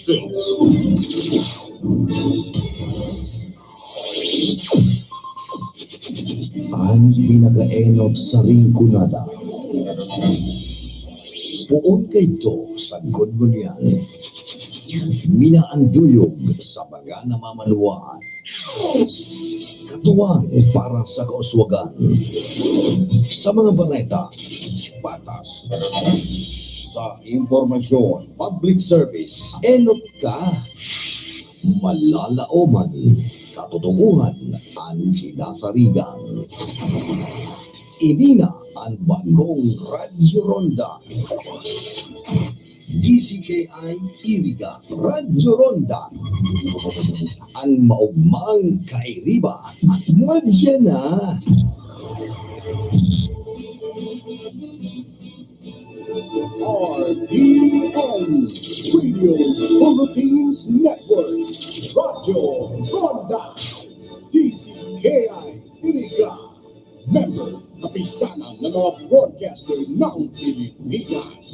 Productions. Ang pinaka-enot sa ringkunada. Puon kay to sa godgonyan. Minaanduyog sa mga namamaluan. Katuwang para sa kauswagan. Sa mga baleta, patas. Sa impormasyon, public service, enot ka. Malalaoman, katotohanan, ang sinasarigan. Ini na ang bagong Radyo Ronda. DCKI Iriga Radyo Ronda. Ang maugmang kairiba at madya na. RPN Radio Philippines Network Radyo Ronda DCKI Iriga Member kapisanan ng mga broadcaster ng Pilipinas.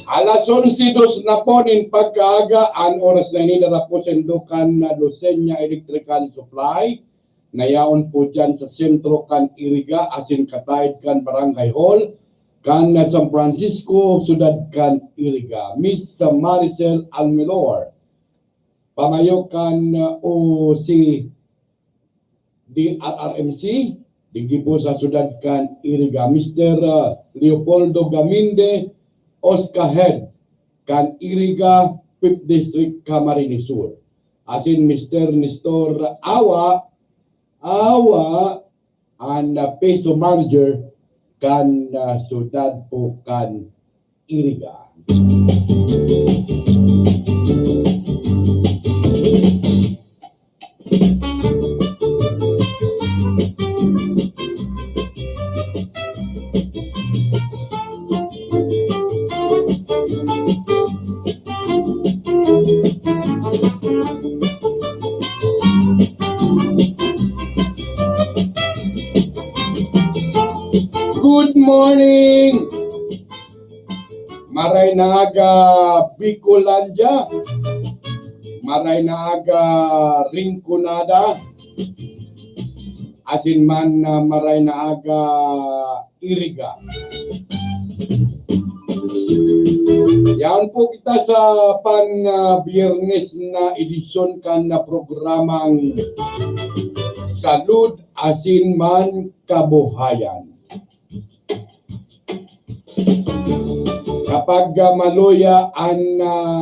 Alas 11:02 na po nin pagkaaga ang oras na nila po sendukan na Dosenya Electrical Supply. Nayaon po dyan sa sentro kan Iriga asin katayid kan Barangay Hall kan San Francisco sudad kan Iriga. Miss Maricel Almelor. Pamayo kan o si DRRMC digdi po sa sudad kan Iriga. Mr. Leopoldo Gaminde Oscar Head kan Iriga 5th District Camarines Sur. Asin Mr. Nestor Awa and peso manager kan sudad po kan Iriga. Good morning! Maray na aga Bicolandia, maray na aga Ringkunada, asin man maray na aga Iriga. Yan po kita sa pan-biyernes na edisyon kan na programang Salud Asin Man Kabuhayan. Kapag maluya ang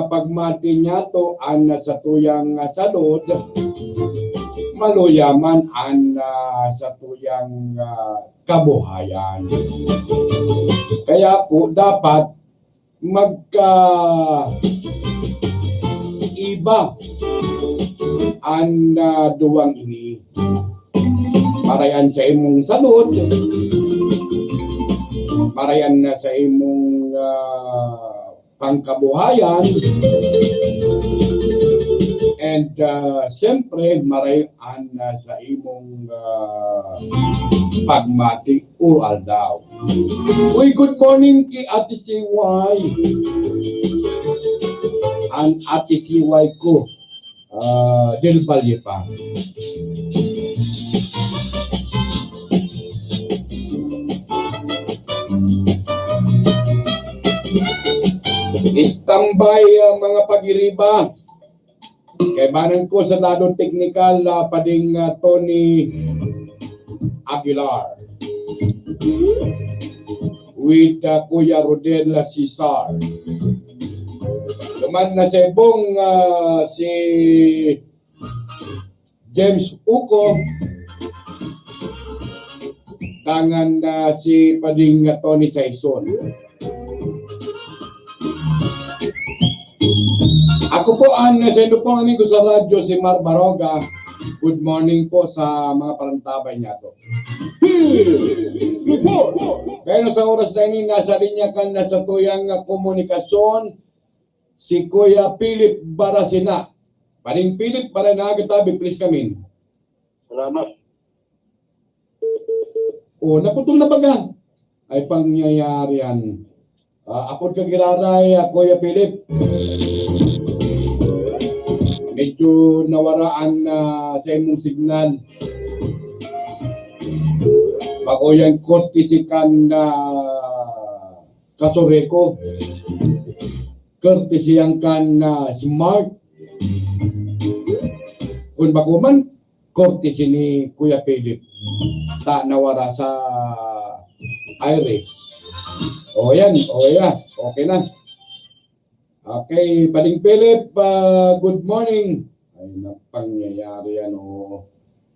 pagmati niya to ang sa tuyang salud, maluya man ang sa tuyang kabuhayan. Kaya po dapat iba ang duwang ini. Marayan sa imong salud, marayan na sa imong pangkabuhayan, and siyempre marayan na sa imong pagmati oral daw. Uy, good morning kay Ate CY. Ang Ate CY ko, Del Valle pa. Standby mga pag-iriba. Kay banan ko sa ladong technical pading Tony Aguilar. With Kuya Rodel Cesar. Duman na sa ibong si James Uko. Tangan si pading Tony Saison. Ako po ang sendo po ko sa radyo si Mar Baroga. Good morning po sa mga parantabay niya to. Pero sa oras na ini nasa linya kan nasa tuyang komunikasyon si Kuya Philip Barasina. Paring Philip para nakakitabi please kami. Salamat. O naputol na baga ay pangyayari yan. Apod ka giraray Kuya Philip. medyo nawaraan na sa imong signal. Bako yan kortisikan na kasoreko. Kortisiyan kan na smart. Kung bako man, kortisi ni Kuya Philip. Ta nawara sa aire. O yan, okay na. Okay, Paring Philip, good morning. Ay, napangyayari yan, o.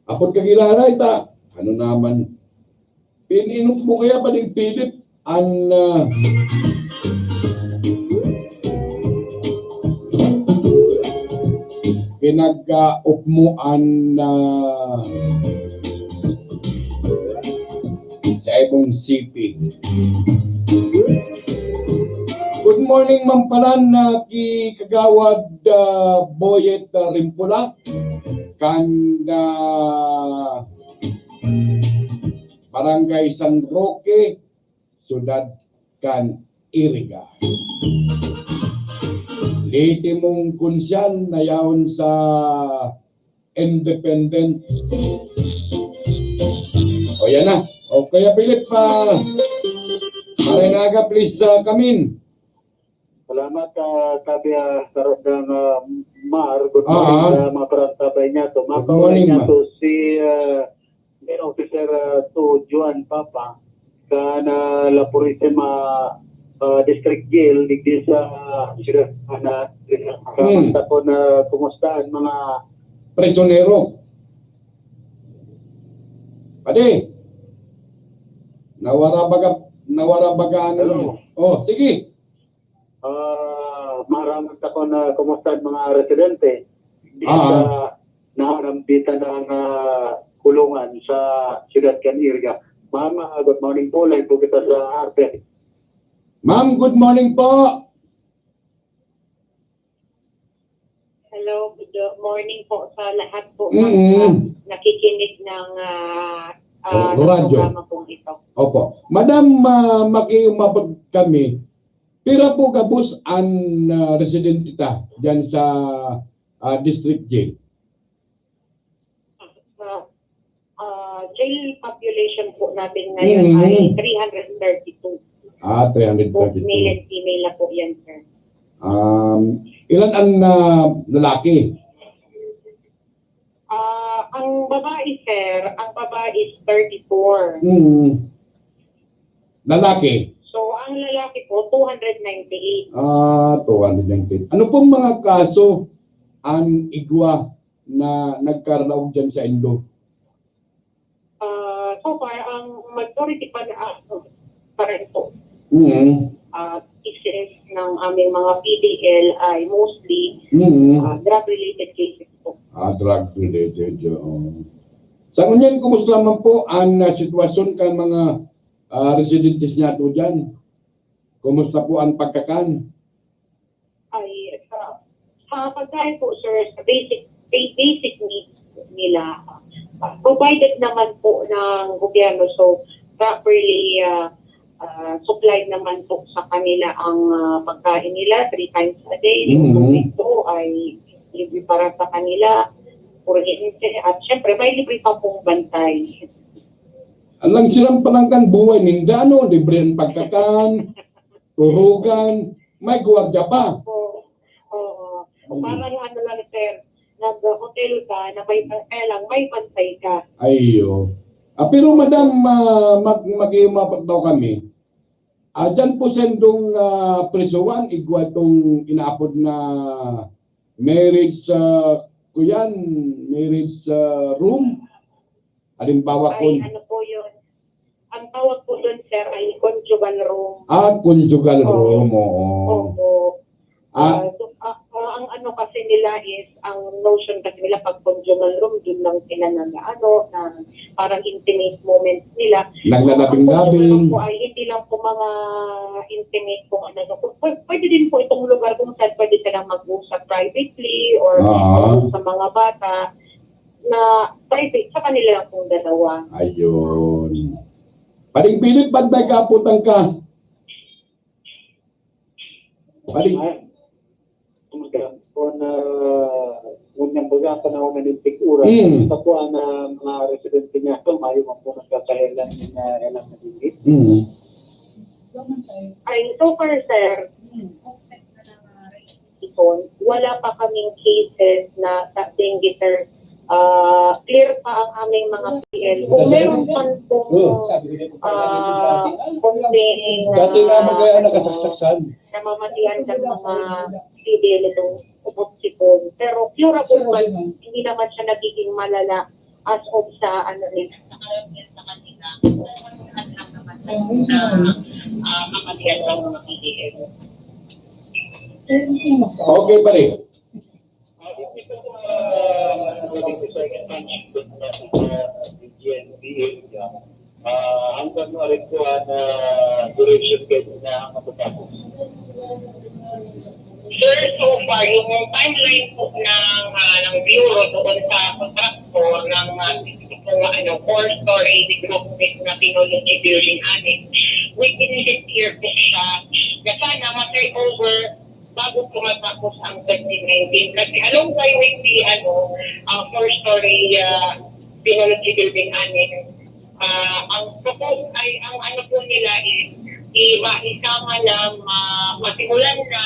Apot kagilaray ta. Ano naman? Pininok mo kaya, Paring Philip, pinag-upmuan na sa ibong city. Good morning, Ma'am Palan, na kagawad Boyet Rimpula, kan Barangay San Roque, Sudad kan Iriga. Liti mong kunsyan na yaon sa independent. O yan na. O kaya Philip, Marinaga, please come in. Salamat sabi sarap ng Mar. Good morning mga parantabay niya to. Good morning, niya to si Officer to Juan Papa kana La Purísima District Jail digdi sa Sirana. Tapos kumusta ang mga presonero. Pade. Nawara baga ano. Oh, sige. Maraming ako na kumusta ang mga residente di sa naharambitan ng kulungan sa Ciudad Canirga. Ma'am, good morning po. Live po kita sa RP. Ma'am, good morning po. Hello, good morning po sa lahat po ng nakikinig ng radyo. programa pong ito. Opo. Madam, makiumabot kami. Pira po gabos ang resident kita dyan sa district jail. Jail population po natin ngayon ay 332. 332. Male and female na po yan, sir. Ilan ang lalaki? Ang babae, sir, is 34. Lalaki? So, ang lalaki po, 298. 298. Ano pong mga kaso ang igwa na nagkaranaw dyan sa Indo? So far, ang majority pa na rin po. Cases ng aming mga PDL ay mostly drug-related cases po. Drug-related. Sa ngunyan, kumusta naman po ang sitwasyon kan mga residentes niya to dyan? Kumusta po ang pagkakan? Ay, sa pagkain po, sir, sa basic needs nila, provided naman po ng gobyerno, so properly supplied naman po sa kanila ang pagkain nila 3 times a day. Yung ito ay libre para sa kanila, kuryente, at syempre may libre pa pong bantay. Alang silang palangkan buhay ninda, ano, libre ang pagkakan, turugan, may guwardia pa. Parang ano lang, sir, nag-hotel ka, na may bantay ka. Ayo. Pero madam, mag-iumapat daw kami. Dyan po sendong presuan, igwa itong inaapod na marriage marriage room. Halimbawa ay, ano po yun? Ang tawag po doon, sir, ay conjugal room. Conjugal room, oo. Opo. Ang ano kasi nila is, ang notion kasi nila pag conjugal room, doon lang sila na parang intimate moments nila. Naglalabing-labing. Po ay hindi lang po mga intimate po. Pwede din po itong lugar kung saan pwede silang mag-usap privately or sa mga bata na private sa kanila lang pong dalawa. Ayun. Paring Philip, ba't may kaputan ka? Kung baga panahon na ng tig-ura. Sa po ang mga residente niya, mayo man po nagkakahilan na ilang naligid. Ay, so far, sir, wala pa kaming cases na dengue, sir. Clear pa ang aming mga PL. Kung meron man pong konting Dati nga magkaya nakasaksakan. namamatian ng mga PDL itong ubot sipon. Pero curable man, hindi naman siya nagiging malala as of sa ano rin. Sa karamihan sa kanila. Mamatian ng mga PDL. Okay pa rin. Ito po, dito sa DNBA, hanggang na rin po ang duration kayo na matatapos. Sir, so far, yung timeline po ng Bureau doon sa contractor ng four-story development na technology building annex, we can here po siya na sana ma-take over bago po matapos ang 2019. Kasi along the way, four-story technology building annex, ang propose ay, ang ano po nila is, isama na masimulan na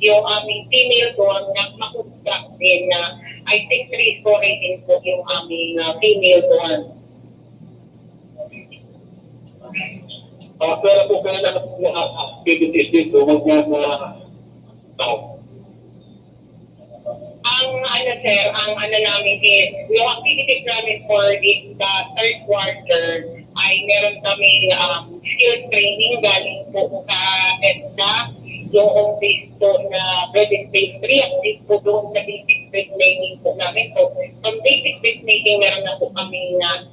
yung aming female dorm na makonstruct din na I think 3-story din po yung aming female dorm. Pero kung kailan na activities dito, huwag na tao. Ang sir, ang namin is, yung activities namin for this third quarter ay meron kami skill training galing po sa EDSA, yung base po na bread and pastry, at least po doon sa basic bread making po namin. So, from basic bread making, meron na po kami na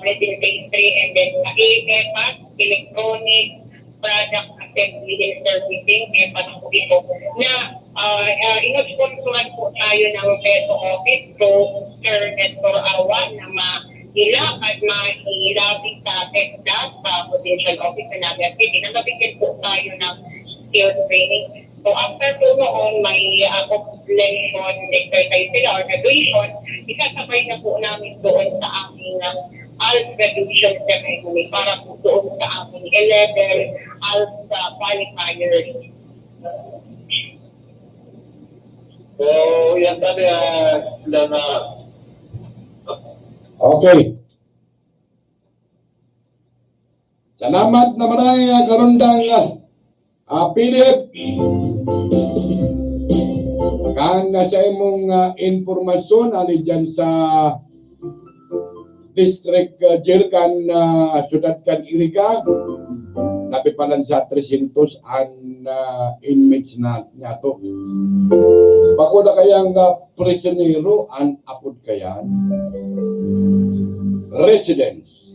bread and pastry, and then sa EPAS, electronic, product assembly and servicing, EPAS po ito, na inosponsoran po tayo ng Peso Office, so Sir Nestor Awa, na mailakad, mailabi sa TESDA, sa Provincial Office na Naga City, na mabigyan po tayo ng skills training. So after po noon, may completion exercise sila or graduation, isasabay na po namin doon sa aming ALS graduation ceremony para po doon sa aming 11 ALS qualifiers. So, yan tayo sila na Okay. Salamat na maraming karundang Philip. Kan sa imong informasyon ali dyan sa district jail kan syudad kan Iriga, napipalan sa 300 ang inmates na to. Bako na kayang prisionero ang apod kayan residents.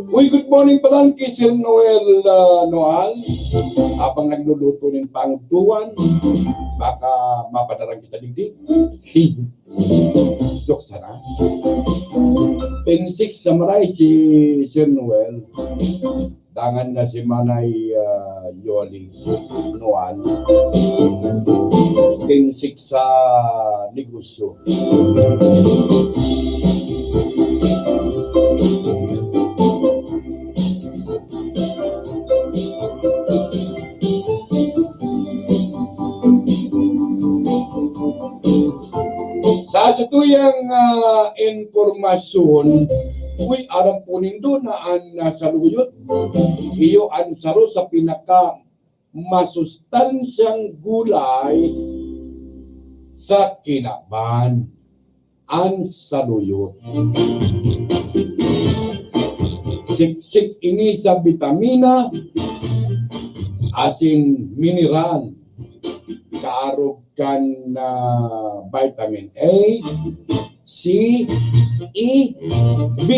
Uy, good morning pala kay Sir Noel Noal. Habang nagluluto ng pangutuan, baka mapadarang kita digdig. Joke sana. Pinsik sa maray si Sir Noel. Dangan na si Manay Yoli Noal. Pinsik sa negosyo. Sa satuyang informasyon, uy, aram po nindo na ang saluyot, iyo ang saro sa pinaka masustansyang gulay sa kinaban, ang saluyot. Siksik ini sa vitamina, asin mineral, kaarog kan vitamin A, C, E, B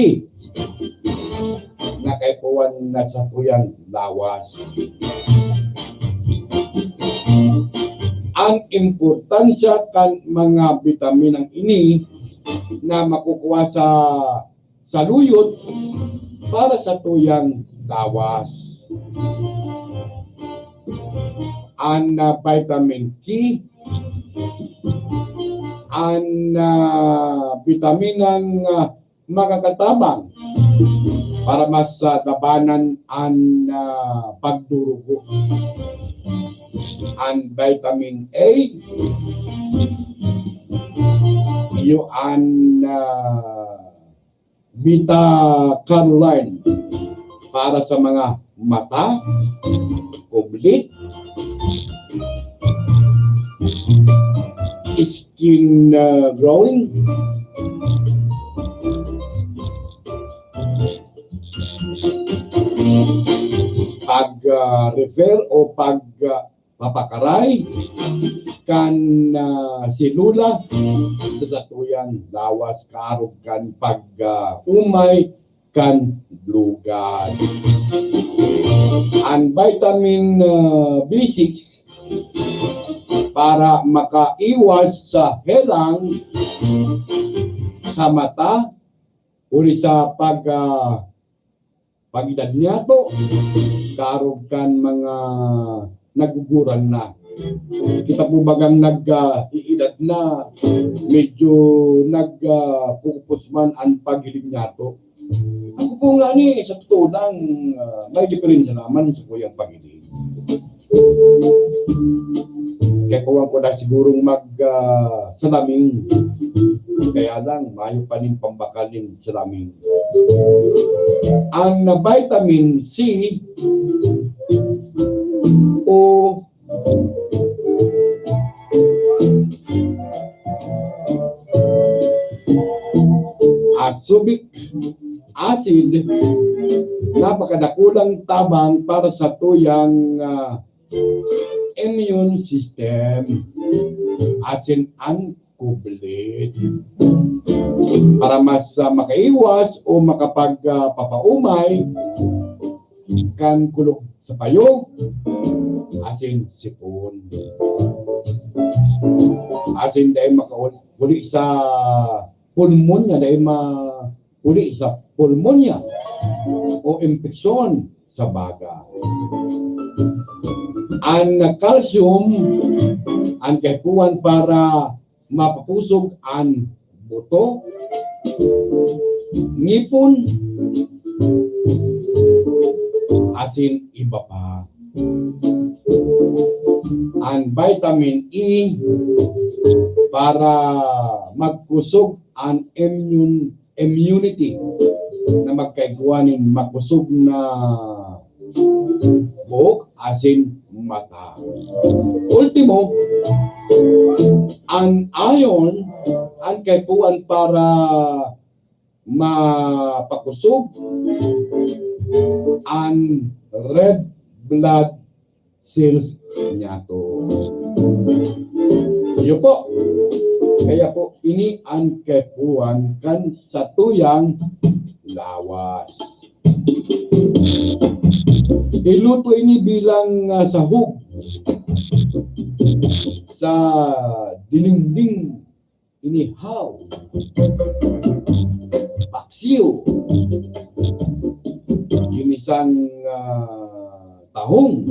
na kaipuan na sa puyang lawas. Ang importansya kan mga bitaminang ini na makukuha sa saluyot para sa tuyang lawas. Ang vitamin K, ang bitaminang makakatabang para mas labanan ang pagdurugo. Ang vitamin A, yung beta caroline para sa mga mata, kublit, skin growing, pag-refer o pagpapakaray kan silula sa satuyang lawas kaarog kan pag-umay kan blugad. Ang vitamin B6 para makaiwas sa helang sa mata uli sa pag-edad niya to, karog kan mga naguguran na. Kita po bagang nag-iedad na, medyo nagpupus man ang paghiling niya to. Ako po nga ni, sa totoo lang, may diferensya naman sa kuyang paghiling. Kaya kuwang ko na sigurong mag-salaming. Kaya lang, mayo pa rin pambakalin salaming. Ang vitamin C o ascorbic acid, napakadakulang tabang para sa tuyang immune system, asin ang kublit. Para mas makaiwas o makapagpapaumay kan kulog sa payong, asin sipon. Asin dahil makahuli sa pulmonya, dahil mahuli sa pulmonya o infeksyon sa baga. Ang calcium, ang kaipuan para mapapusog ang buto, ngipon, asin iba pa. Ang vitamin E para magkusog ang immunity na magkaiguanin magkusog na buhok, asin mata. Ultimo, ang iron, ang kaipuan para mapakusog ang red blood cells niya to. Iyo po. Kaya po, ini ang kaipuan kan sa tuyang lawas. Iluto ini bilang sahog sa dinding inihaw, paksiw, ginisang tahong,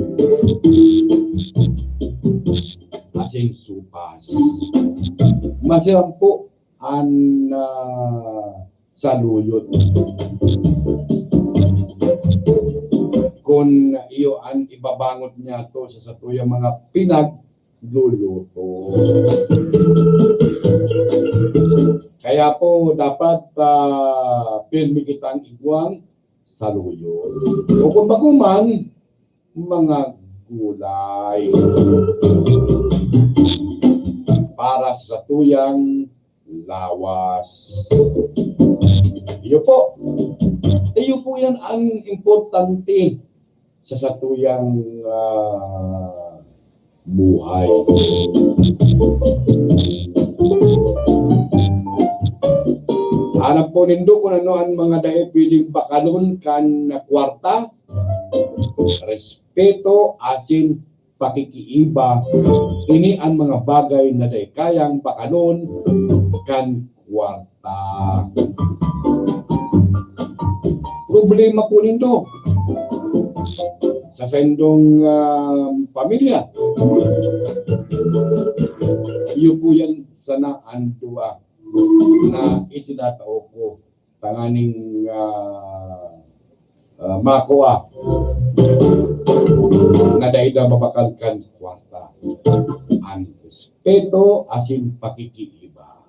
asing supas. Masarap po ang saluyot. Kung iyo ang ibabangot niya to sa satuyang mga pinagluluto. Kaya po dapat pilmi kitang igwang saluyot. O kung baguman, mga gulay para sa tuyang lawas. Iyo po yan ang importante sa satuyang buhay. Anak po nindo kung ano ang mga dahil piling bakalon kan na kwarta, respeto, asin pakikiiba. Ini ang mga bagay na dahil kayang bakalon kan kwarta. Problema po nindo sa sendong pamilya. Iyo po yan sana ang dua na itinatao ko tanganing makuha na dahil na mabakalkan kwarta ang respeto asin pakikiiba.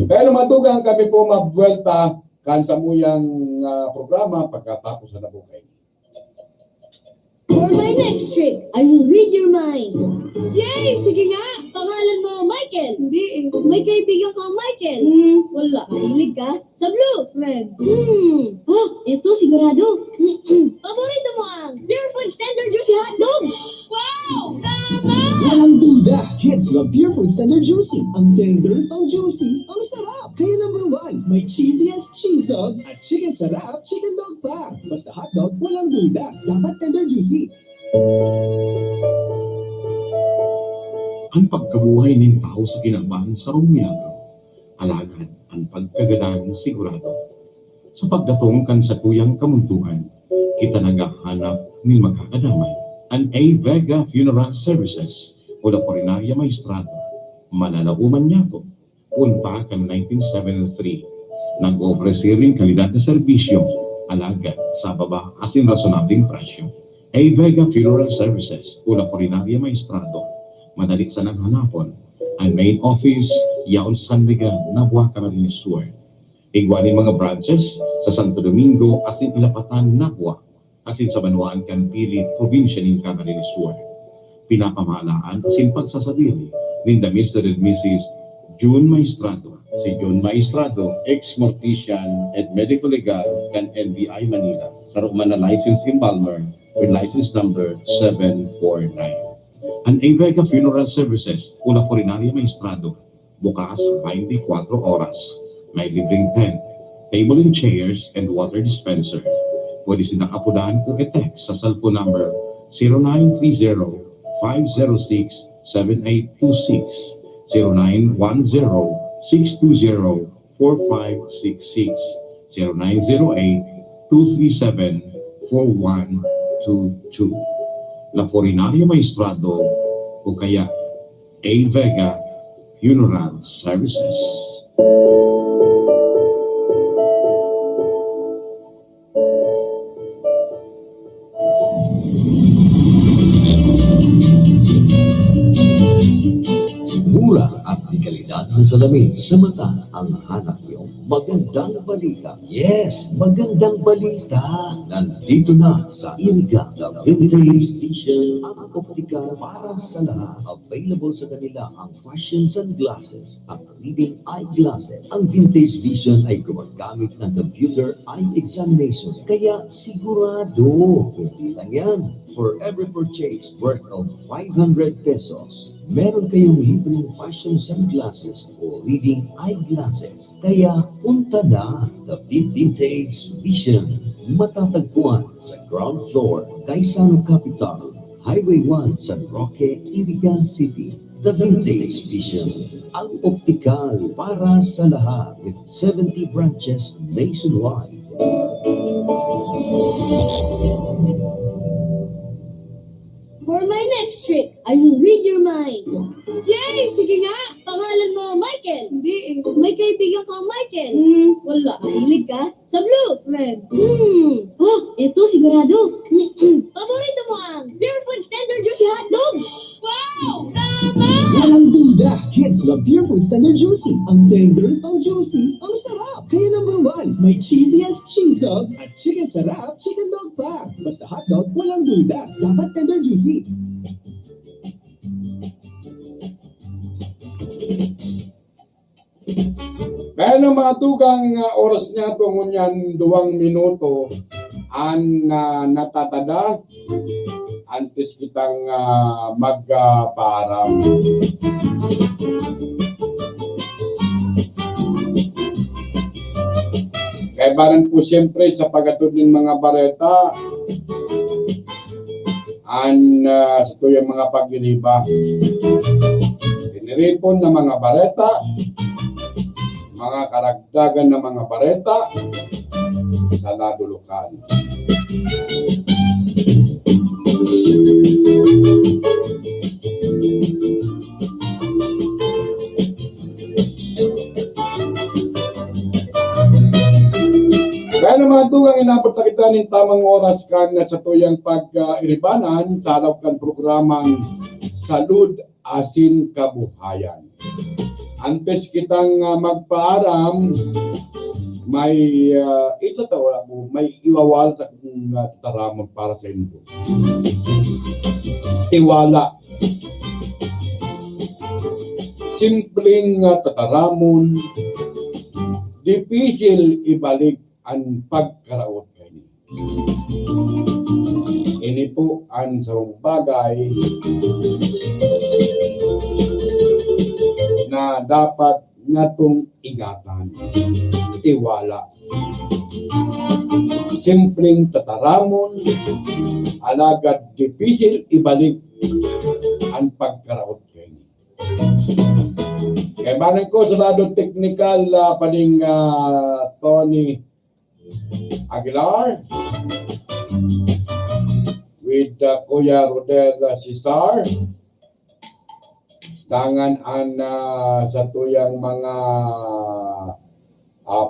Pero matugang kami po mabuelta kan sa muyang programa pagkatapos na nabukay. For my next trick, I will read your mind. Yay! Sige nga! Pangalan mo, Michael. Hindi eh. May kaibigan kang Michael. Wala. Mahilig ka? Sa blue. Red. Ito sigurado. Paborito mo ang Barefoot Standard Juicy Hotdog. Wow! Tama! Walang duda, kids love Pure Food Standard Juicy. Ang tender, ang juicy, ang sarap. Kaya number 1, may cheesiest cheese dog at chicken sarap, chicken dog pa. Basta hotdog, walang duda. Dapat tender juicy. Ang pagkabuhay ng tao sa kinabahan sa rumyato, alagad ang pagkaganahan sigurado. Sa pagdatong kan sa tuyang kamuntuhan, kita nagahanap ni magkakadamay. An A. Vega Funeral Services o la Porinaria Maestrado, manalauman niya to. Unta kan 1973, nag-ofrece rin kalidad na serbisyo, alagad sa baba asin rasonableng presyo. A. Vega Funeral Services o la Porinaria Maestrado, madali sa naghanapon. Ang main office, yaon San Miguel, Nabua, Camarines Sur. Igwanin mga branches sa Santo Domingo asin Ilapatan, Nabua, asin sa Banuan, Campili, probinsya ng Camarines Sur. Pinapamahalaan asin pagsasadili ni the Mr. and Mrs. June Maestrado. Si June Maestrado, ex-mortician at medical legal kan NBI Manila. Sa Roman na license in Balmer with license number 749. Ang A. Vega Funeral Services, Una Porinaria Maestrado, bukas 24 oras. May libreng tent, table and chairs, and water dispenser. Pwede sinakapudahan o e-text sa cellphone number 0930-506-7826, 0910-620-4566, 0908-237-4122. La Porinaria Maestrado o kaya A. Vega Funeral Services. Mura at di kalidad ng salamin sa mata ang hanap niyo. Magandang balita. Yes, magandang balita. Nandito na sa Iriga, the Vintage Vision ang optika para sa lahat. Available sa kanila ang fashion sunglasses, ang reading eyeglasses. Ang Vintage Vision ay gumagamit ng computer eye examination. Kaya sigurado, hindi lang yan. For every purchase worth of 500 pesos, meron kayong libreng fashion sunglasses o reading eyeglasses. Kaya punta na the Vintage Vision. Matatagpuan sa ground floor, Gaisano Capital, Highway 1, San Roque, Iriga City. The Vintage Vision, ang optikal para sa lahat with 70 branches nationwide. For my next trick, I will read your mind. Yay! Sige nga! Pangalan mo, Michael. Hindi eh. May kaibigan kang Michael. Wala. Mahilig ka? Sa blue. Red. Ito sigurado. Paborito mo ang Barefoot Standard Juicy Hotdog. Wow! Tama! Walang duda, kids love Pure Food Standard Juicy. Ang tender, ang juicy, ang sarap. Kaya number 1, may cheesiest cheese dog at chicken sarap, chicken dog pa. Basta hotdog, walang duda. Dapat tender juicy. Kaya ng mga tugang oras niya tungo niyan 2 minuto ang natatada antes kitang magpaaram. Kaya baran po siyempre sa paghatod ng mga bareta sa tuyang mga pag-iniba. Iniripon ng mga bareta, mga karagdagan ng mga bareta sa nadulukan. mga tugang inabot na kita ng tamang oras kan sa tuyang pag-iribanan sa alaw kan programang Salud Asin Kabuhayan. Antes kitang magpaaram, may may iwawal sa kung taramon para sa inyo. Tiwala. Simpleng tataramon, dipisil ibalik ang pagkaraot kayo. Ini po ang sarong bagay na dapat natong ingatan. Tiwala. Simpleng tataramon, alagad dipisil ibalik ang pagkaraot kayo. Kaya manan ko sa lado technical paning Tony Aguilar with Kuya Rodel Cesar, tangan an sa tuyang mga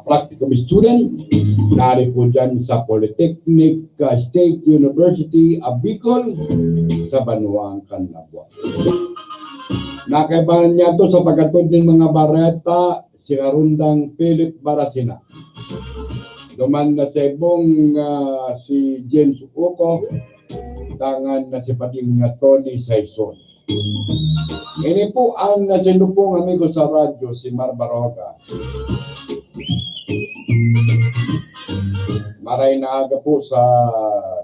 practicum student nari po dyan sa Polytechnic State University of Bicol sa Banuang Canlabuan. Nakaibanan niya to sa pagkatod ng mga bareta si Arundang Philip Barasina. Duman na sa ibong si James Uco, tangan na si Pading Tony Saison. Ini po ang nasinupong amigo sa radyo, si Mar Baroga. Maray na aga po sa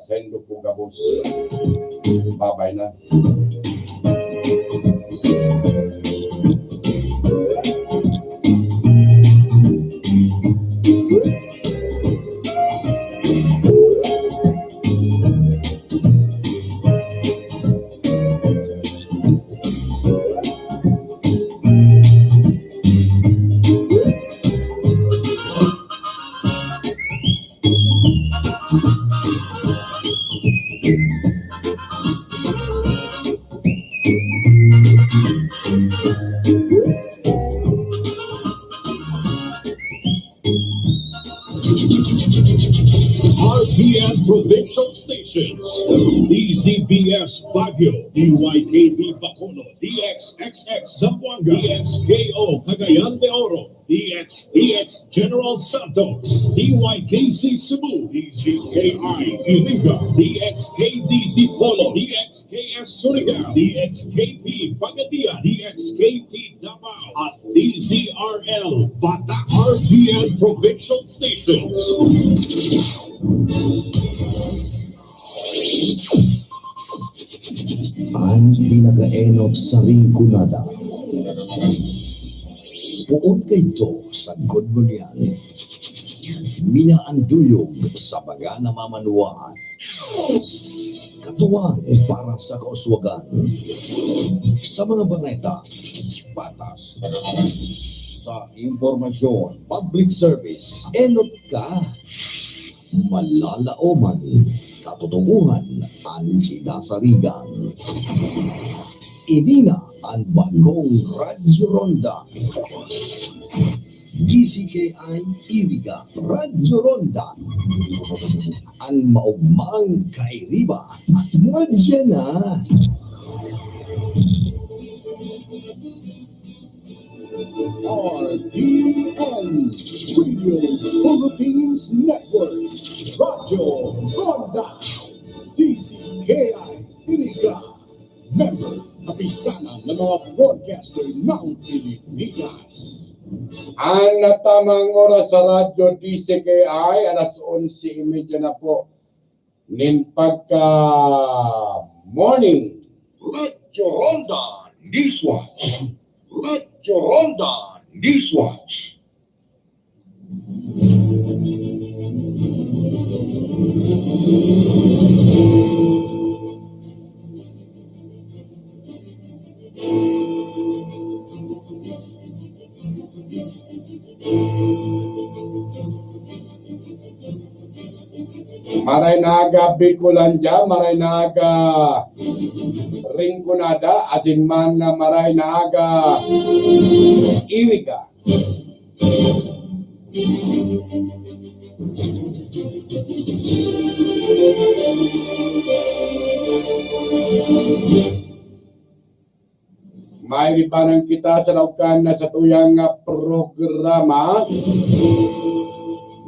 Sendo po Gabos. Babay na. RPN Provincial Stations, DZBS Baguio, DYKB Bacolod, DXXX Zamboanga, DXKO Cagayan de Oro, DXDX General Santos, DYKC Cebu, DZKI Iriga, DXKD Dipolo, DXKS Surigao, DXKP Pagadia, DXKT Davao, at DZRL Bata. RPN Provincial Stations. Ang pinagaenot sa ringkunada. Puon kayo sa good mo niyan. Minaanduyog sa mga namamanuan. Katuwang para sa kauswagan. Sa mga baneta, batas. Sa impormasyon, public service, enot ka. Malalaoman, katotohanan, ang sinasarigan. Ini na ang bagong Radyo Ronda. DCKI Iriga Radyo Ronda. Ang maugmang kairiba at madya na. RPN Radio Philippines Network, Radyo Ronda, DCKI Iriga, member kapisanan ng mga broadcaster ng Pilipinas. Ang natamang oras sa radyo DCKI, alas 11:30 na po. Nin pagka morning. Radyo Ronda Newswatch. Radyo Ronda Newswatch. Maray naga Bicolandia, maray naga Ringkunada, asin man na maray naga Iriga. May ribanan kita sa laukan na sa tuyang programa.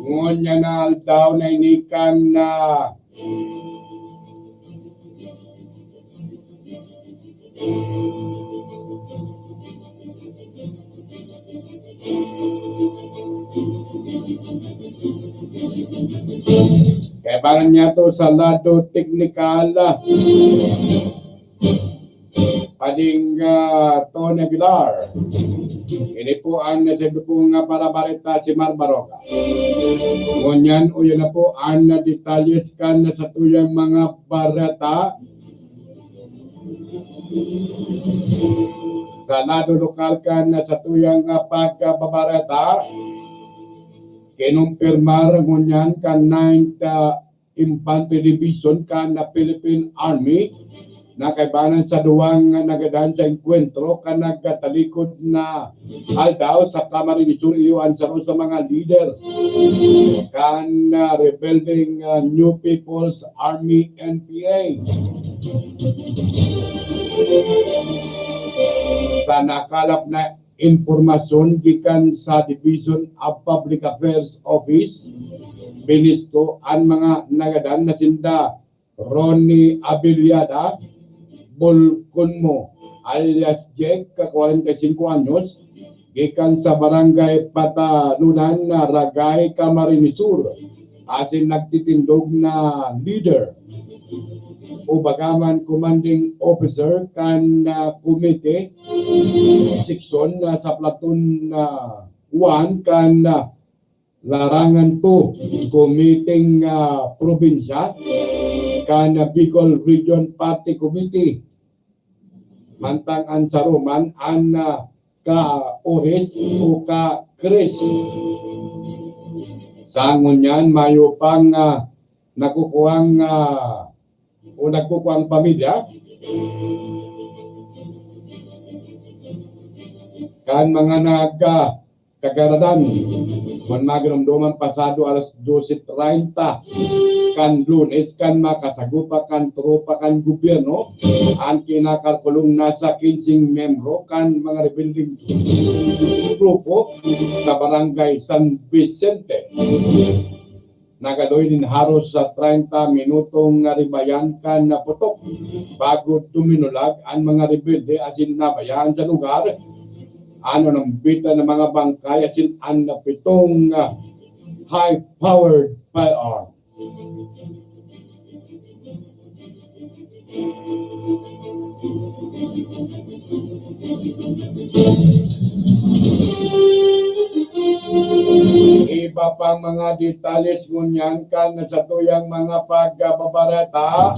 Ngunya na aldaw na inikan na kaya parang niya to sa lado teknikal pading Tony Aguilar. Ini po ang nasabi po nga para barita si Marbaroka. Ngunyan o yun na po ang detalyes kan na sa tuyang mga barata sa lado lokal kan na sa tuyang pagbabarata kinumpirmar ngunyan kan 9th Infantry Division kan na Philippine Army na kaibanan sa duwang nagadan sa enkwentro kan nagkatalikod na aldaw sa Camarines Sur iyon sa mga leader kan rebuilding New People's Army NPA. Sa nakalap na informasyon gikan sa Division of Public Affairs Office binisto ang mga nagadan na sinda Ronnie Abiliada Bolconmo alias Jake, ka 45 anyos, gikan sa barangay Patalunan na Ragay, Camarines Sur, asin nagtitindog na leader o bagaman commanding officer kan komite seksyon sa platoon 1 kan larangan po komiteng probinsya kan Bicol Region Party Committee mantang ang saruman ang ka-oris o ka-kris. Sangon yan, mayo pang nakukuhang o nagkukuhang pamilya kan mga kagaradan kung magramdaman pasado alas 12:30 kan Lunes kan makasagupa kan tropa kan gobyerno ang kinakalkulong nasa 15 membro kan mga rebuilding grupo sa barangay San Vicente. Nagadoy din haros sa 30 minutong ribayan kan na putok bago tuminulag ang mga rebelde asin nabayaan sa lugar ng bita ng mga bangkay asin ang pitong high-powered firearm. Iba pang mga detalles ngunyan kan sa tuyang mga pagbabarata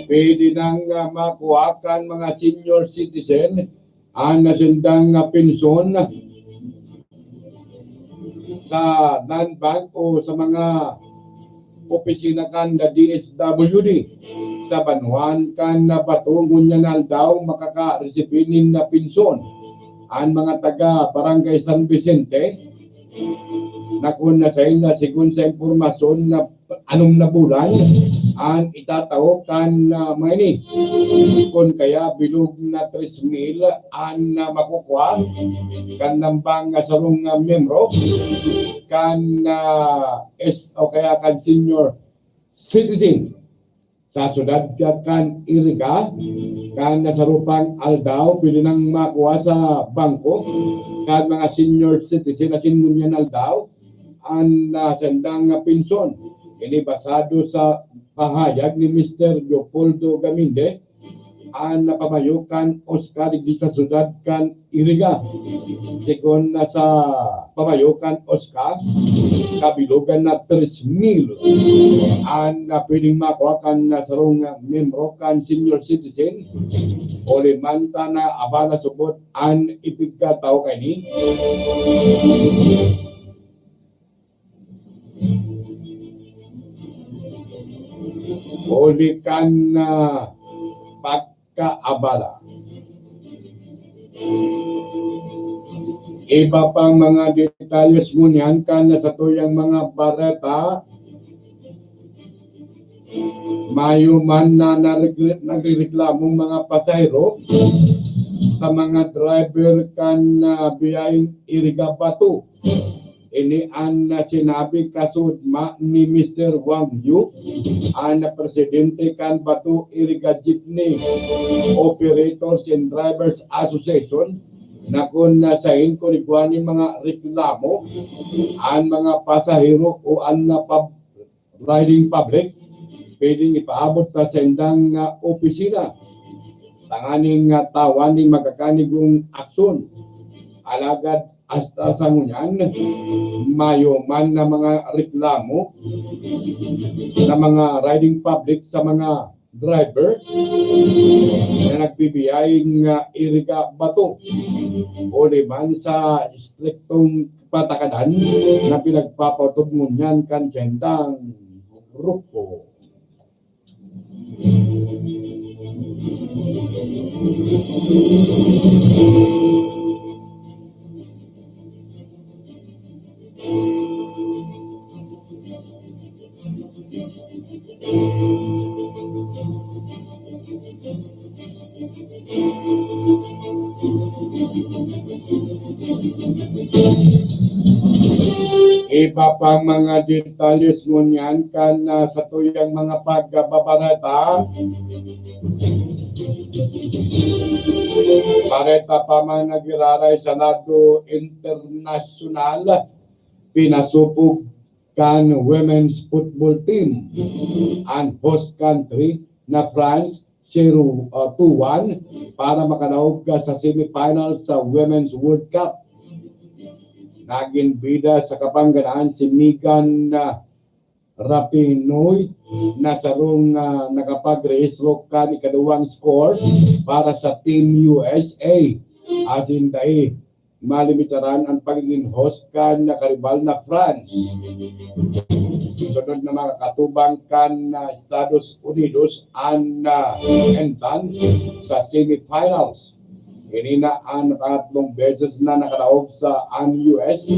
pwede nang makuha kan mga senior citizen ang nasundang pensyon sa non-bank o sa mga opisina kan na DSWD sa Banuan kan na patungon niya na daw makaka-resipinin na pensyon ang mga taga Barangay San Vicente na kung nasa na sigun sa impormasyon na anong na bulan ang itatao kan mga ini kung kaya bilog na 3,000 ang makukuha kan nambang sarong membro kan o kaya kan senior citizen sa syudad kan Iriga kan nasarupang aldaw pwede nang makuha sa bangko kan mga senior citizen asin munyan aldaw ang nasendang pensyon. Ini basado sa pahayag ni Mr. Leopoldo Gaminde ang napamayukan Oscar di sa syudad kan Iriga. Sikon na sa pamayukan Oscar, kabilugan na 3,000 ang pwedeng makuha kan na sarong membro kan senior citizen o limanta na abala subot ang ipigkataw kay ni. Uli kan pagkaabala. Iba pang mga detalles ngunyan kan sa tuyang mga barata Mayo man na nagrereklamong mga pasahero sa mga driver kan biyayeng Iriga Batu. Ini ang sinabi kasud ni Mr. Wang Yu, ang presidente kan Batu Iriga Jeepney Operators and Drivers Association, na kung nasahin ko rin mga reklamo ang mga pasahero o ang riding public, pwedeng ipaabot pa sa indang opisina. Tanganing tawaning magkakanigong aksyon. Alagad hasta sa ngunyan, mayo man na mga reklamo na mga riding public sa mga driver na nagbibiyaying Iriga Batu o liman sa striktong patakadan na pinagpapatod ngunyan kan sendang grupo. Iba pang mga detalles ngunyan kan sa tuyang mga pagbabarata. Pareta pa man nagiraray sa lado internasyonal, pinasupog kan women's football team ang host country na France 0-1 para makadaog sa semifinals sa Women's World Cup. Naging bida sa kapangganaan si Megan Rapinoe na sarong nakapag-rehistro kan ikaduwang score para sa Team USA. Asin dahil malimitaran ang pagiging host kan nakaribal na France. Sunod na mga katubang kan Estados Unidos ang entan sa semifinals. Ini na ang pangatlong beses na nakadaog sa US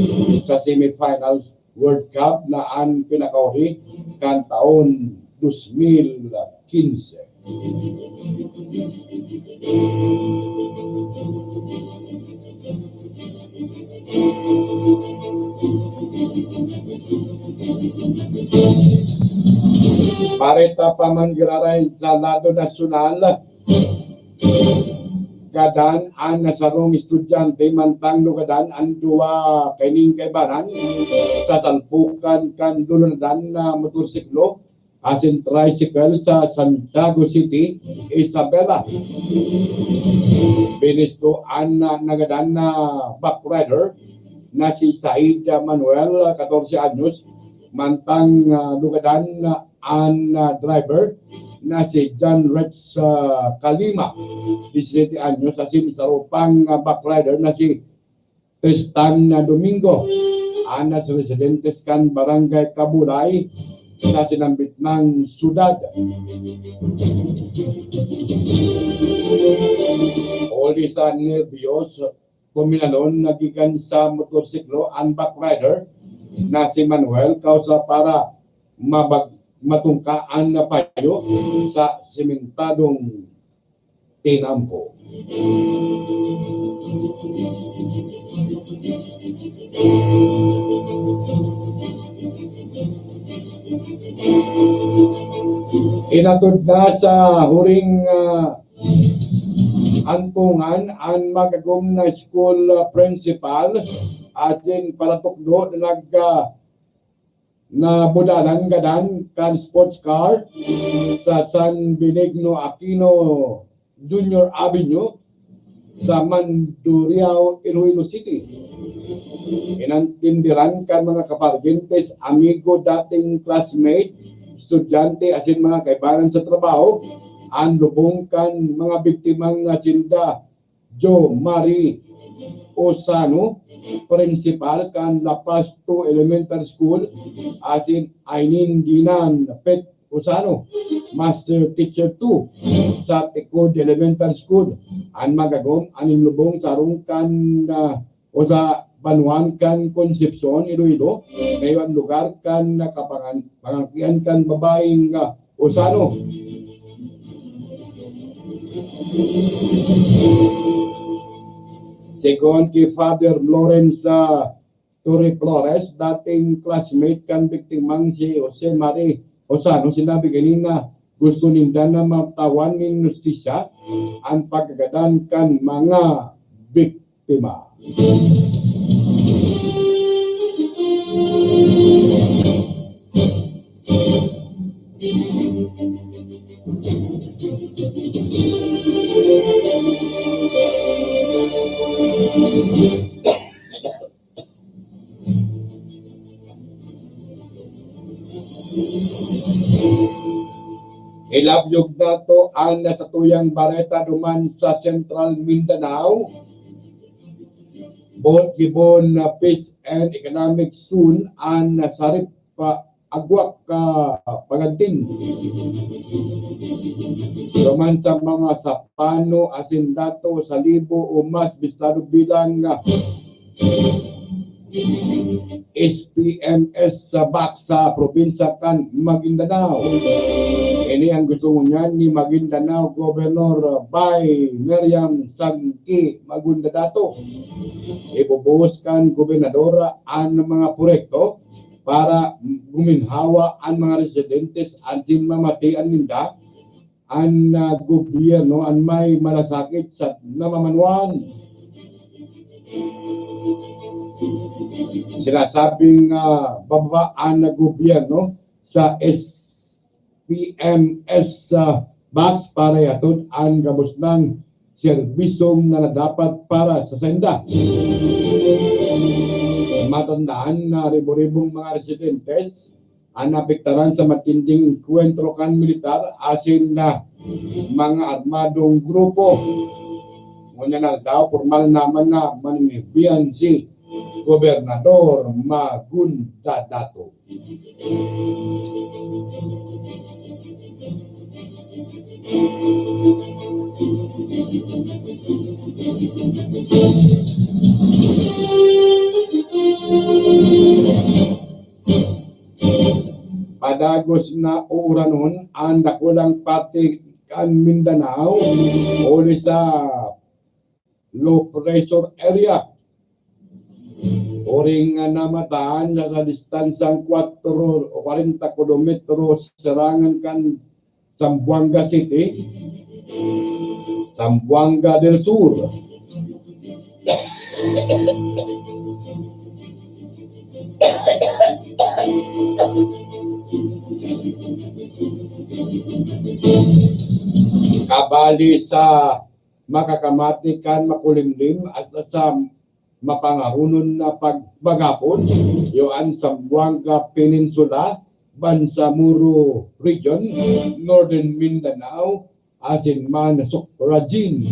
sa semifinals World Cup na ang pinakauli kan taon 2015. Pareta pa man giraray sa lado nasyonal, gadan ang nasarong estudyante mantang lugadan ang duwa kaining kaibanan sa salpukan kan dulunadan na motorsiklo asin tricycle sa Santiago City, Isabela. Binisto ang nagadan na backrider na si Said Manuel, 14 anyos, mantang lugadan ang driver na si John Rex Kalima, 17 anyos, asin isa pang backrider na si Tristan Domingo, anas residentes kan Barangay Kabulay sa sinambit ng syudad. Oli sa nervyos, kuminalon nagikan sa motorsiklo ang backrider na si Manuel kausa para matungkaan na payo sa sementadong tinampo. Inatod na sa huring antungan ang magagom na school principal asin palatukdo na budalan gadan kan sports car sa San Benigno Aquino Junior Avenue sa Mandurriao, Iloilo City. Inantindiran kan mga kapargentes, amigo, dating classmate, estudyante asin mga kaibanan sa trabaho ang lubong kan mga biktimang sinda Jo Marie Osano, principal kan Lapas 2 Elementary School, asin Ainin Dinan Pet Osano, Master Teacher 2 sa Tikod Elementary School. Ang magagom aning lubong sa rungkan o sa Banuan kan Concepcion, Iloilo, ngayon lugar kan pangangkian kan babaeng Osano. Second kay Father Lawrence Torre Flores, dating classmate kan biktimang si Jose Marie Osano, sinabi kanina gusto ninda na matawan ng justisya ang pagkagadan kan mga biktima. Ilabyog na to ang nasa tuyang bareta duman sa Central Mindanao. Both gibon na peace and economic soon ang nasarip pa agwak ka pagantin. Duman sa mga sapano asindato sa libo o mas bistado bilang SPMS sa Baksa, probinsya kan Maguindanao. Ini ang gusto niyan ni Maguindanao Governor Bay Miriam Sangki Magundadato. Ibubuhos kan gobernadora ang mga proyekto para guminhawa ang mga residentes at mamatian ninda ang gobyerno ang may malasakit sa namamanuan. Sinasabing babaan na gobyerno sa SPMS box para yatod ang gabos ng serbisyong na dapat para sa senda. Matandaan na ribo-ribong mga residentes ang napiktaran sa matinding enkwentro kan militar asin na mga armadong grupo. Ngunit na daw formal naman na manimibiyan si Gobernador Magundadato. Padagos na uranon ang dakulang pati kan Mindanao uli sa low pressure area. Oring namataan sa distansang 4 o 40 kilometro serangan kan Zamboanga City, Zamboanga del Sur. Kabali sa makakamatikan makulimlim at sa mapangarunon na pagbagapon yoan Zamboanga Peninsula, Bangsamoro Region, Northern Mindanao, asin man Sukrajin.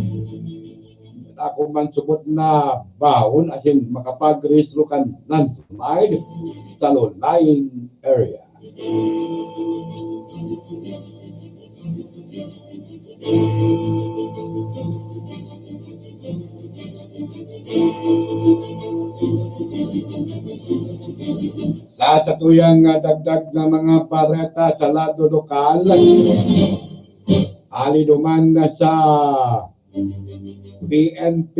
Ako man subot na baon asin makapag-rehistro kan landslide sa low-lying area. Sa satuyang dagdag na mga pareta sa lado lokal, aliduman na sa PNP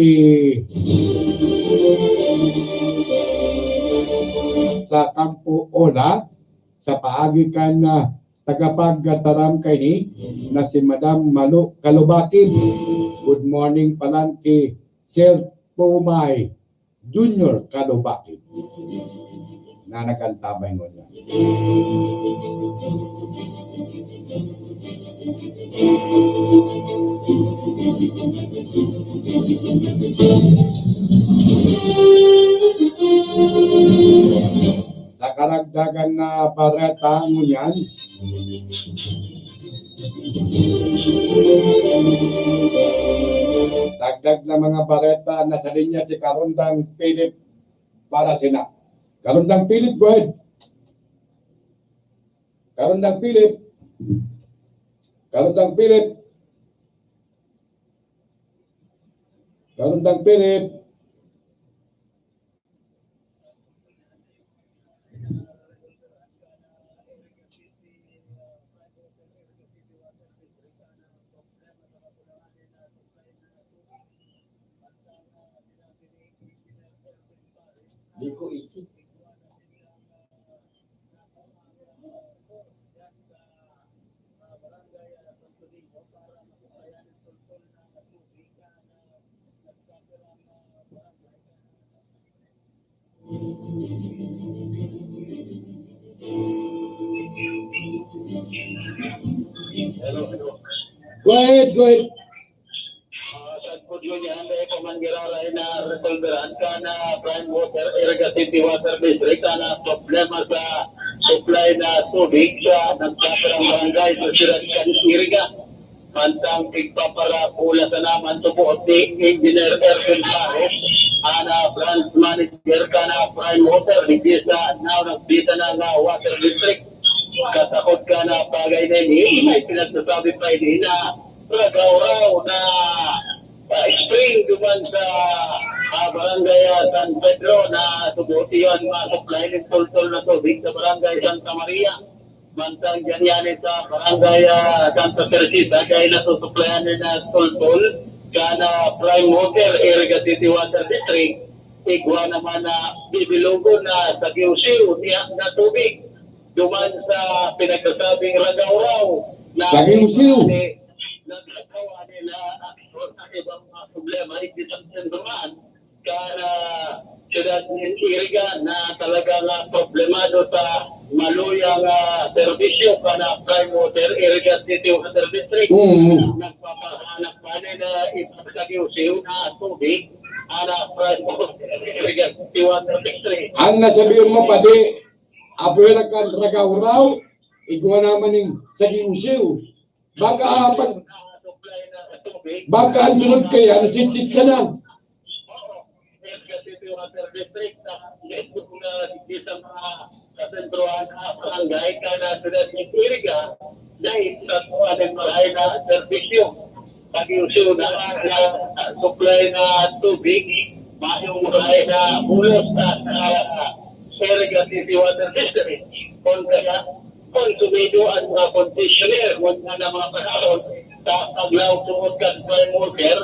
sa Kampo Ola sa paagikan na tagapagtaram kay ni na si Madam Malu Kalubakin. Good morning palan kay Sir Pumay Junior Kalubakin na nagkantabay mo niya. Sa karagdagan na pareta mo yan, dagdag na mga bareta na sa linya si Karundang Philip para sina. Karundang Philip, go ahead. Karundang Philip. Karundang Philip. Karundang Philip. Di ko isip. Go ahead, go ahead. Sa pudyo niya, may pamangiraray na resolveran ka na Prime Water, Iriga City Water District na problema sa supply na tubig sa nagkakaroon barangay sa Siraskan, Iriga. Mantang pigpapara pula sa naman tubuot ni Engineer Erwin Pares, ana branch manager ka na Prime Water, hindi sa nagbita na nga Water District. Katakot ka na bagay na ini, may pinagsasabi pa ini na raw na spring duman sa barangay San Pedro na tubuti yun ma-supply ng tol-tol na tubig sa barangay Santa Maria. Mantang ganyan sa barangay Santa Teresita kaya nasusuplayan na tol-tol kana Prime Water, Iriga City Water District. Igwa naman na bibilugo na sa Giusiu na tubig duman sa pinagkasabing ragaw-raw na Sa Giusiu. nagkakawa nila sa ibang mga problema hindi sa sendroman kaya siyudad ng Iriga na talagang problemado sa maluyang serbisyo kana Prime Water, Iriga City Water District. Nagpapahanap pa nila ipagsagiusiw na tubig ana Prime Water, Iriga City Water District. Ang nasabihin mo pa di, abuela ka ragaw-raw, igwa naman yung sa giusiw. Baka ang sunod kaya, nasitsit siya na. Oo, Iriga City Water District na dito mga kasentruhan na barangay kana siyudad ng Iriga na itatuan ng maray na serbisyo. Pag-iusiw na supply na tubig, mayong maray na bulos sa Iriga City Water District. Kung kaya, konsumido ang mga conditioner, huwag na mga panahon sa paglaw tungkol ka Prime Water,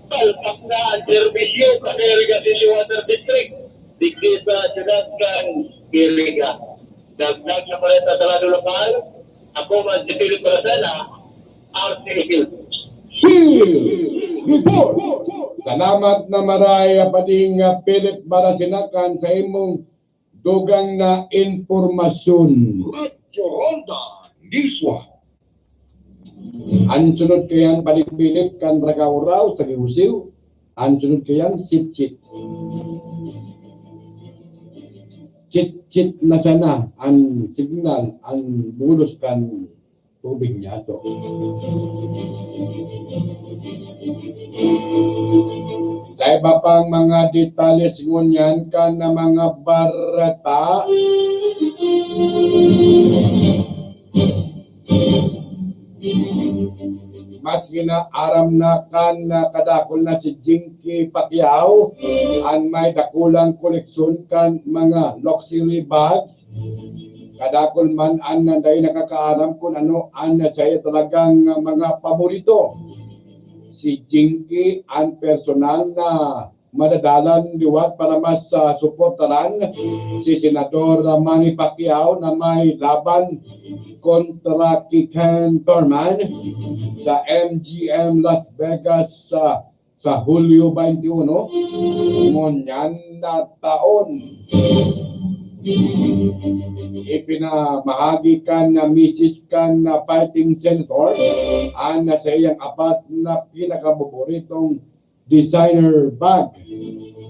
palpak na ang serbisyo sa Iriga City Water District. Digdi sa siyudad kang Iriga. Dagdag sa paleta sa lado lokal, ako man si Philip Brasela, RC Hills. Report! Salamat na maraya pating Philip Barasinakan sa imong dugang na informasyon. Radyo Ronda Niswa. Ang sunod kayan pating Philip kan ragaw-raw sa giusiw. Ang sunod kayan sit-sit. Chit-chit na sana ang signal, ang bulos kan tubig niya to. Sa iba pang mga detalye ngunyan ka na mga barata, mas ginaaram na kan na kadakol na si Jinky Pacquiao ang may dakulang koleksyon kan mga luxury bags. Kadakol man ang nanday nakakaaram kung ano ang saya talagang mga paborito. Si Jinky ang personal na madadalan liwat para mas suportaran si Senador Manny Pacquiao na may laban kontra Kikan Thurman sa MGM Las Vegas sa Hulyo 21 ngunyan na taon. Ipinamahagi kan na Mrs. kan na fighting senator ang nasa iyang apat na pinakapaboritong designer bag.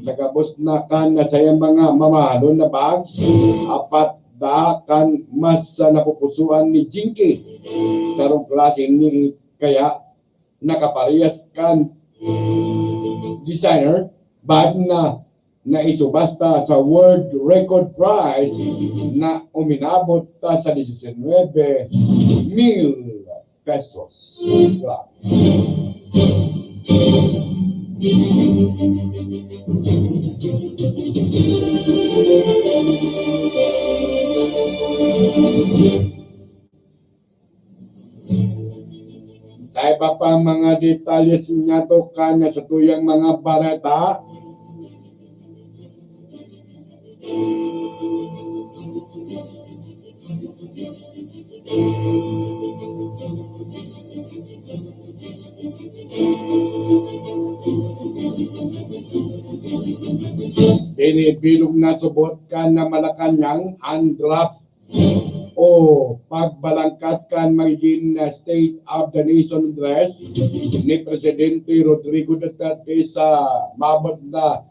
Sa kabos na kan na sa iyang mga mamahalon na bags, apat da kan mas napupusuan ni Jinky. Sarong klase ni kaya nakaparehas kan designer bag na isubasta sa world record price na uminabot sa 19,000 pesos. Sa iba pa mga detalye niya to kan sa tuyang mga barata, Binibilog na subot ka na Malacanang ang draft o pagbalangkat kan magiging State of the Nation address ni Presidente Rodrigo Duterte sa mabot na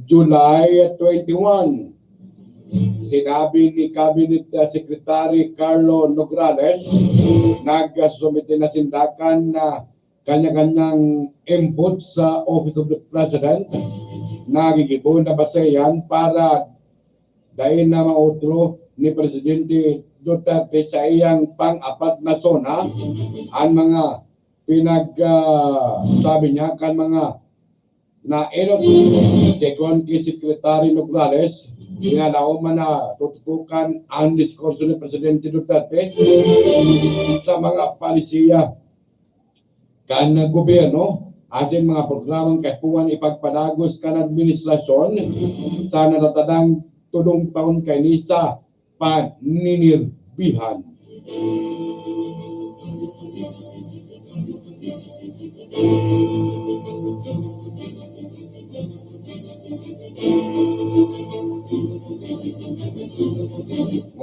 July 21. Sinabi ni Cabinet Secretary Carlo Nograles, nagsumite na sindakan na kanya-kanyang input sa Office of the President, nagigibon na basehan para dahil na mautro ni Presidente Duterte sa iyang pang-apat na zona ang mga sabi niya kan mga na second kay Secretary Nograles, pinalauman na tututukan ang diskurso ni Presidente Duterte sa mga palisiya kan gobyerno asin mga programang katuan ipagpadagos kan administrasyon sa natatadang tulong taon kay sa paninirbihan.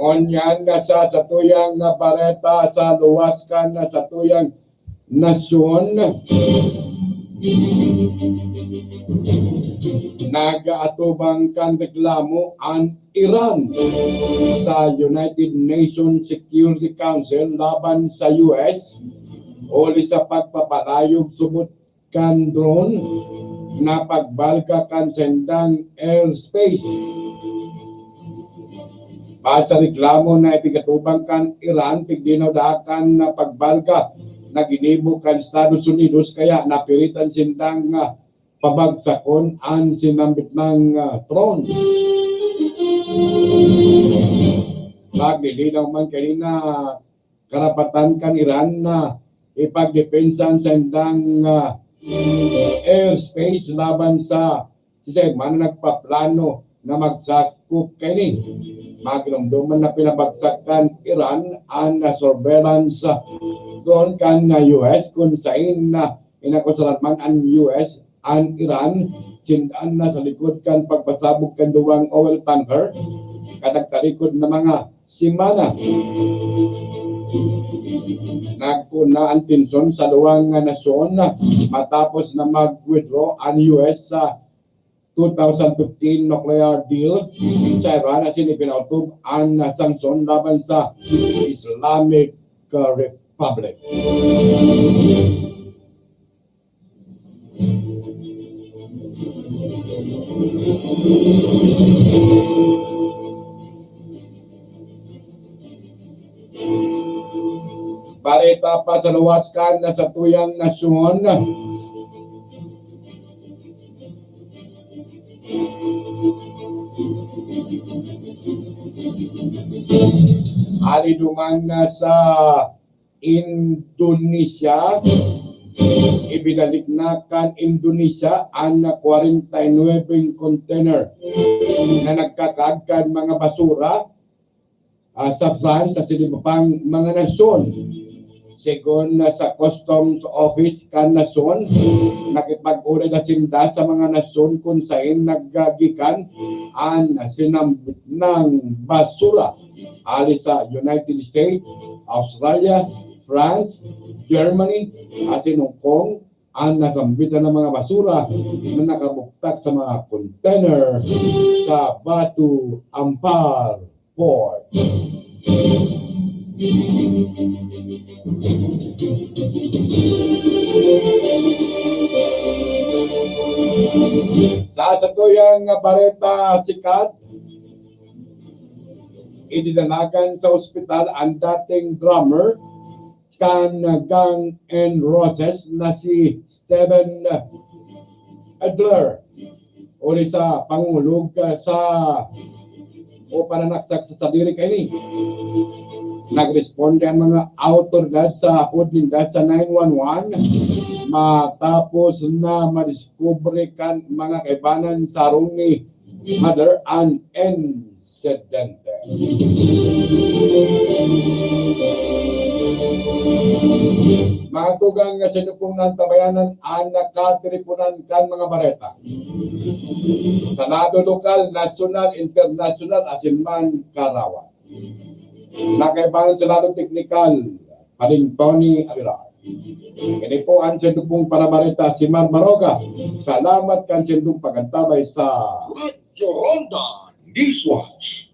Ngunyan na sa satuyang na bareta sa luwas kan na satuyang nasyon, nagaatubang kan reklamo ang Iran sa United Nations Security Council laban sa US o sa pagpapalayog subot kan drone na pagbalga kan sendang airspace. Basa reklamo na ipikatubang kan Iran pigdinawdakan na pagbalga na ginibo kan Estados Unidos kaya napiritan sindang pabagsakon ang sinambit ng drone. Maglilinaw man kanina karapatan kan Iran na ipagdepensa ang sendang airspace laban sa man nagpaplano na magsakop kainin. Magramdaman na pinabagsakan Iran ang surveillance drone kan na US kung saan na inakusaran man ang US ang Iran sindaan na sa likod kan pagpasabog kan duwang oil tanker kadagtalikod na mga simana. Nagpuna ang tensyon sa duwang nasyon matapos na mag-withdraw ang US sa 2015 nuclear deal sa Iran asin ipinautob ang sanksyon laban sa Islamic Republic. Bareta pa sa luwas kan na sa tuyang nasyon, aliduman na sa Indonesia, ibinalik na kan Indonesia ang 49 container na nagkakagkan mga basura sa France sa silibang mga nasyon. Segon sa Customs Office kan nasyon, nakipag-uri na sinda sa mga nasyon kung saan naggagikan ang sinambit ng basura ali sa United States, Australia, France, Germany, asin Hong Kong, ang nasambitan ng mga basura na nakabuktak sa mga container sa Batu Ampar Port. Sa satuyang bareta sikat, idinalagan sa ospital ang dating drummer kan Gang N' Roses na si Steven Adler o sa pangulog sa o pananaksak sa sadiri kaini. Nagresponde ang mga autoridad sa hapon ninda sa 911 matapos na madiskubre kan mga kaibanan sa rong ni other antecedent. Mga tugang nga sinupong ng tabayanan, anak katiripunan kan mga bareta. Sa lado lokal, nasyonal, internasyonal, asin man karawan. Nakaibangan sa lado teknikal, paring Tony Aguilar. Kini po ang sendupong para bareta si Mar Maroga. Salamat kan sendupong pagantabay sa Radyo Ronda Newswatch.